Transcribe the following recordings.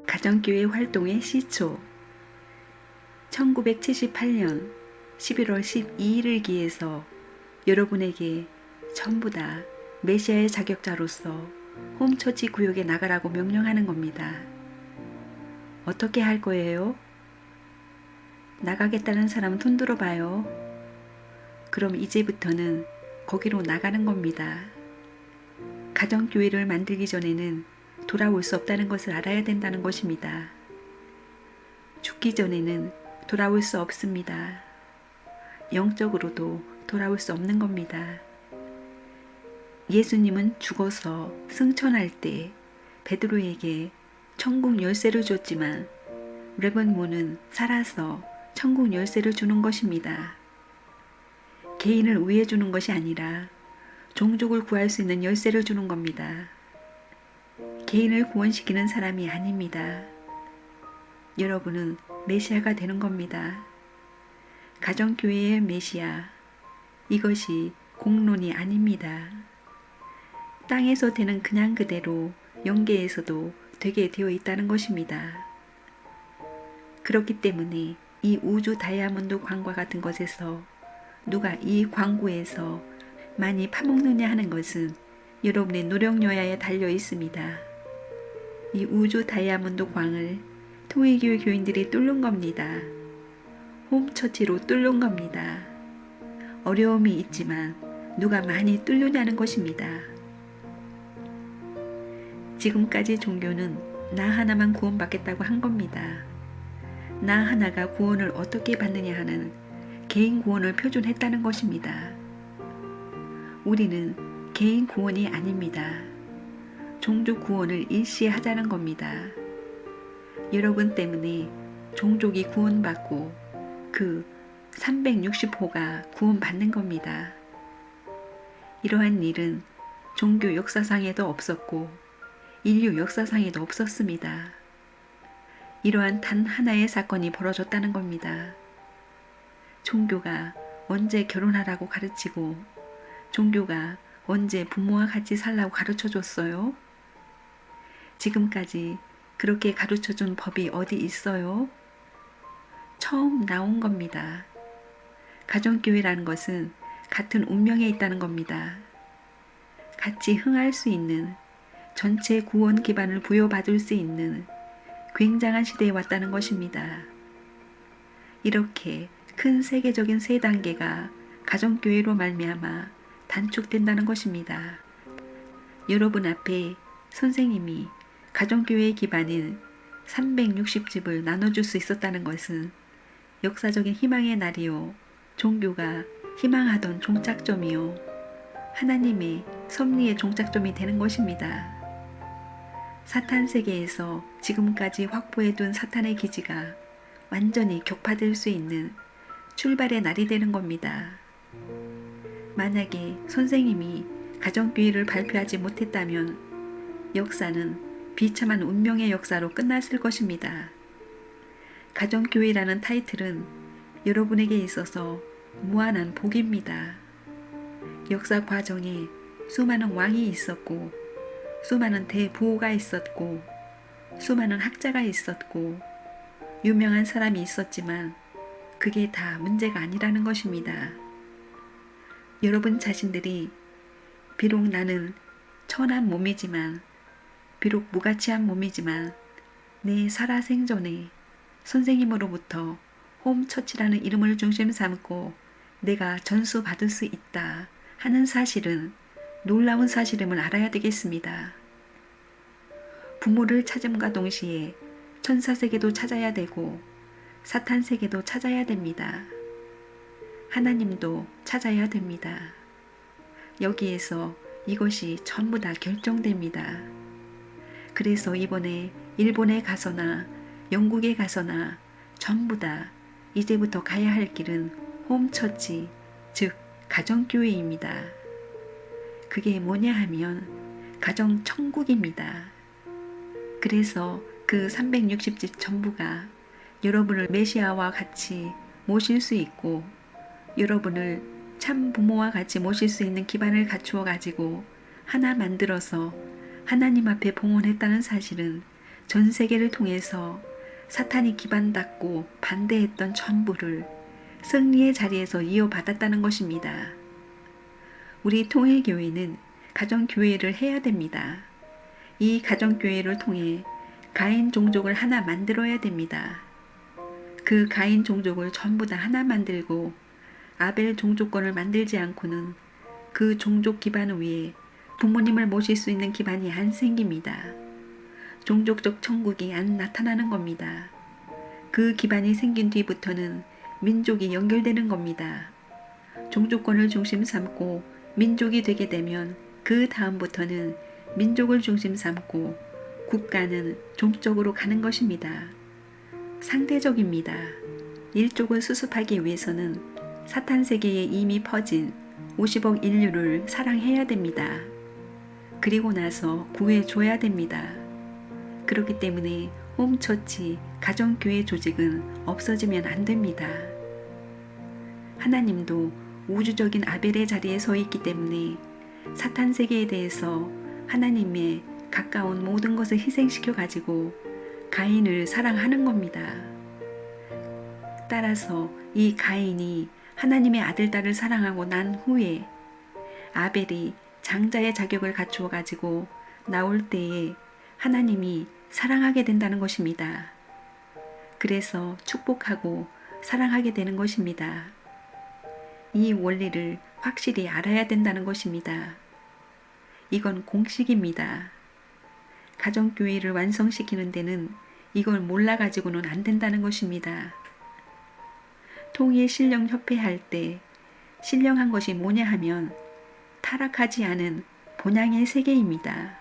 가정교회 활동의 시초 1978년 11월 12일을 기해서 여러분에게 전부 다 메시아의 자격자로서 홈처치 구역에 나가라고 명령하는 겁니다. 어떻게 할 거예요? 나가겠다는 사람 손 들어봐요. 그럼 이제부터는 거기로 나가는 겁니다. 가정교회를 만들기 전에는 돌아올 수 없다는 것을 알아야 된다는 것입니다. 죽기 전에는 돌아올 수 없습니다. 영적으로도 돌아올 수 없는 겁니다. 예수님은 죽어서 승천할 때 베드로에게 천국 열쇠를 줬지만 레번 문은 살아서 천국 열쇠를 주는 것입니다. 개인을 우회해 주는 것이 아니라 종족을 구할 수 있는 열쇠를 주는 겁니다. 개인을 구원시키는 사람이 아닙니다. 여러분은 메시아가 되는 겁니다. 가정교회의 메시아, 이것이 공론이 아닙니다. 땅에서 되는 그냥 그대로 영계에서도 되게 되어 있다는 것입니다. 그렇기 때문에 이 우주 다이아몬드 광과 같은 것에서 누가 이 광구에서 많이 파먹느냐 하는 것은 여러분의 노력여야에 달려 있습니다. 이 우주 다이아몬드 광을 통일교회 교인들이 뚫는 겁니다. 홈처치로 뚫는 겁니다. 어려움이 있지만 누가 많이 뚫느냐는 것입니다. 지금까지 종교는 나 하나만 구원받겠다고 한 겁니다. 나 하나가 구원을 어떻게 받느냐 하는 개인 구원을 표준했다는 것입니다. 우리는 개인 구원이 아닙니다. 종족 구원을 일시에 하자는 겁니다. 여러분 때문에 종족이 구원받고 그 360호가 구원받는 겁니다. 이러한 일은 종교 역사상에도 없었고 인류 역사상에도 없었습니다. 이러한 단 하나의 사건이 벌어졌다는 겁니다. 종교가 언제 결혼하라고 가르치고 종교가 언제 부모와 같이 살라고 가르쳐줬어요? 지금까지 그렇게 가르쳐준 법이 어디 있어요? 처음 나온 겁니다. 가정교회라는 것은 같은 운명에 있다는 겁니다. 같이 흥할 수 있는 전체 구원 기반을 부여받을 수 있는 굉장한 시대에 왔다는 것입니다. 이렇게 큰 세계적인 세 단계가 가정교회로 말미암아 단축된다는 것입니다. 여러분 앞에 선생님이 가정교회의 기반인 360집을 나눠줄 수 있었다는 것은 역사적인 희망의 날이요, 종교가 희망하던 종착점이요, 하나님의 섭리의 종착점이 되는 것입니다. 사탄 세계에서 지금까지 확보해둔 사탄의 기지가 완전히 격파될 수 있는 출발의 날이 되는 겁니다. 만약에 선생님이 가정교회를 발표하지 못했다면 역사는 비참한 운명의 역사로 끝났을 것입니다. 가정교회라는 타이틀은 여러분에게 있어서 무한한 복입니다. 역사 과정에 수많은 왕이 있었고 수많은 대부호가 있었고 수많은 학자가 있었고 유명한 사람이 있었지만 그게 다 문제가 아니라는 것입니다. 여러분 자신들이 비록 나는 천한 몸이지만 비록 무가치한 몸이지만 내 살아생전에 선생님으로부터 홈처치라는 이름을 중심 삼고 내가 전수받을 수 있다 하는 사실은 놀라운 사실임을 알아야 되겠습니다. 부모를 찾음과 동시에 천사세계도 찾아야 되고 사탄세계도 찾아야 됩니다. 하나님도 찾아야 됩니다. 여기에서 이것이 전부 다 결정됩니다. 그래서 이번에 일본에 가서나 영국에 가서나 전부 다 이제부터 가야 할 길은 홈처치, 즉 가정교회입니다. 그게 뭐냐 하면 가정천국입니다. 그래서 그 360집 전부가 여러분을 메시아와 같이 모실 수 있고 여러분을 참 부모와 같이 모실 수 있는 기반을 갖추어 가지고 하나 만들어서 하나님 앞에 봉헌했다는 사실은 전 세계를 통해서 사탄이 기반 닦고 반대했던 전부를 승리의 자리에서 이어받았다는 것입니다. 우리 통일교회는 가정교회를 해야 됩니다. 이 가정교회를 통해 가인 종족을 하나 만들어야 됩니다. 그 가인 종족을 전부 다 하나 만들고 아벨 종족권을 만들지 않고는 그 종족 기반 위에 부모님을 모실 수 있는 기반이 안 생깁니다. 종족적 천국이 안 나타나는 겁니다. 그 기반이 생긴 뒤부터는 민족이 연결되는 겁니다. 종족권을 중심 삼고 민족이 되게 되면 그 다음부터는 민족을 중심 삼고 국가는 종적으로 가는 것입니다. 상대적입니다. 일족을 수습하기 위해서는 사탄 세계에 이미 퍼진 50억 인류를 사랑해야 됩니다. 그리고 나서 구해줘야 됩니다. 그렇기 때문에 홈처치, 가정교회 조직은 없어지면 안 됩니다. 하나님도 우주적인 아벨의 자리에 서 있기 때문에 사탄 세계에 대해서 하나님의 가까운 모든 것을 희생시켜 가지고 가인을 사랑하는 겁니다. 따라서 이 가인이 하나님의 아들, 딸을 사랑하고 난 후에 아벨이 장자의 자격을 갖추어 가지고 나올 때에 하나님이 사랑하게 된다는 것입니다. 그래서 축복하고 사랑하게 되는 것입니다. 이 원리를 확실히 알아야 된다는 것입니다. 이건 공식입니다. 가정교회를 완성시키는 데는 이걸 몰라가지고는 안 된다는 것입니다. 통일 신령협회 할 때 신령한 것이 뭐냐 하면 타락하지 않은 본향의 세계입니다.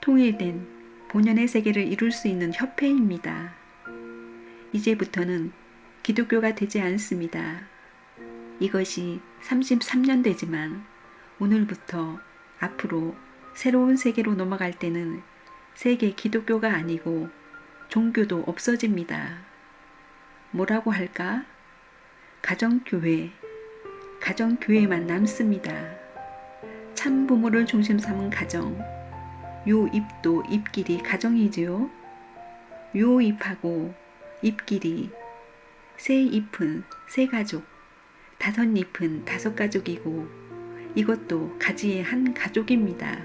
통일된 본연의 세계를 이룰 수 있는 협회입니다. 이제부터는 기독교가 되지 않습니다. 이것이 33년 되지만 오늘부터 앞으로 새로운 세계로 넘어갈 때는 세계 기독교가 아니고 종교도 없어집니다. 뭐라고 할까? 가정교회, 가정교회만 남습니다. 참 부모를 중심 삼은 가정, 요입도 입길이 가정이지요. 요입하고 입길이 새 잎은 새 가족, 다섯 잎은 다섯 가족이고 이것도 가지의 한 가족입니다.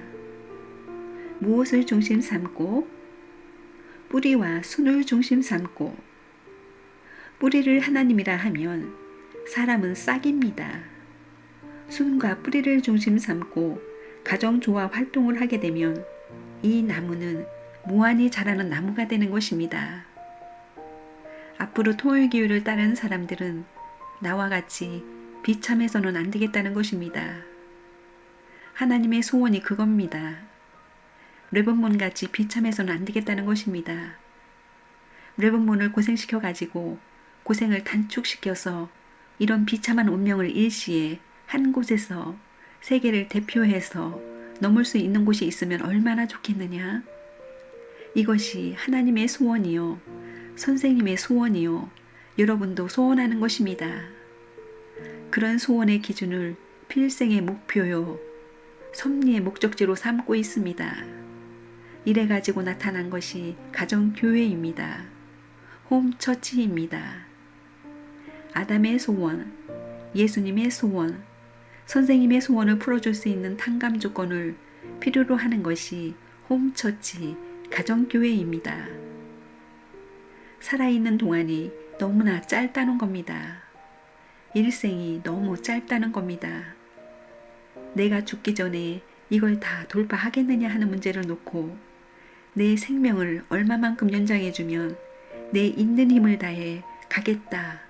무엇을 중심 삼고? 뿌리와 순을 중심 삼고 뿌리를 하나님이라 하면 사람은 싹입니다. 순과 뿌리를 중심 삼고 가정조합 활동을 하게 되면 이 나무는 무한히 자라는 나무가 되는 것입니다. 앞으로 통일교회를 따르는 사람들은 나와 같이 비참해서는 안 되겠다는 것입니다. 하나님의 소원이 그겁니다. 레몬몬 같이 비참해서는 안 되겠다는 것입니다. 레몬몬을 고생시켜 가지고 고생을 단축시켜서 이런 비참한 운명을 일시에 한 곳에서 세계를 대표해서 넘을 수 있는 곳이 있으면 얼마나 좋겠느냐. 이것이 하나님의 소원이요, 선생님의 소원이요, 여러분도 소원하는 것입니다. 그런 소원의 기준을 필생의 목표요, 섭리의 목적지로 삼고 있습니다. 이래가지고 나타난 것이 가정교회입니다. 홈처치입니다. 아담의 소원, 예수님의 소원, 선생님의 소원을 풀어줄 수 있는 탕감 조건을 필요로 하는 것이 홈처치, 가정교회입니다. 살아있는 동안이 너무나 짧다는 겁니다. 일생이 너무 짧다는 겁니다. 내가 죽기 전에 이걸 다 돌파하겠느냐 하는 문제를 놓고 내 생명을 얼마만큼 연장해주면 내 있는 힘을 다해 가겠다,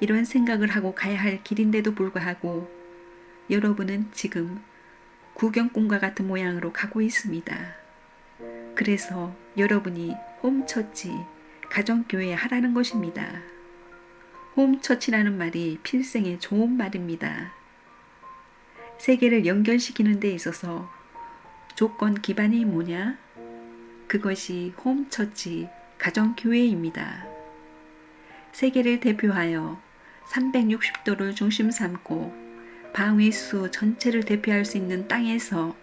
이런 생각을 하고 가야 할 길인데도 불구하고 여러분은 지금 구경꾼과 같은 모양으로 가고 있습니다. 그래서 여러분이 홈처치, 가정교회 하라는 것입니다. 홈처치라는 말이 필생에 좋은 말입니다. 세계를 연결시키는 데 있어서 조건 기반이 뭐냐? 그것이 홈처치, 가정교회입니다. 세계를 대표하여 360도를 중심 삼고 방위수 전체를 대표할 수 있는 땅에서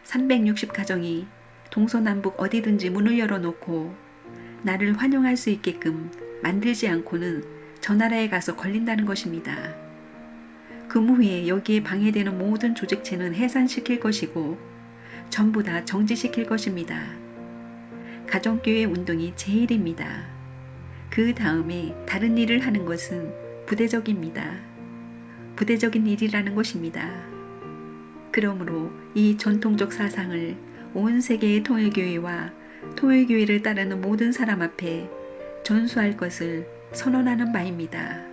360가정이 동서남북 어디든지 문을 열어놓고 나를 환영할 수 있게끔 만들지 않고는 저 나라에 가서 걸린다는 것입니다. 금후에 여기에 방해되는 모든 조직체는 해산시킬 것이고 전부 다 정지시킬 것입니다. 가정교회 운동이 제일입니다. 그 다음에 다른 일을 하는 것은 부대적입니다. 부대적인 일이라는 것입니다. 그러므로 이 전통적 사상을 온 세계의 통일교회와 통일교회를 따르는 모든 사람 앞에 전수할 것을 선언하는 바입니다.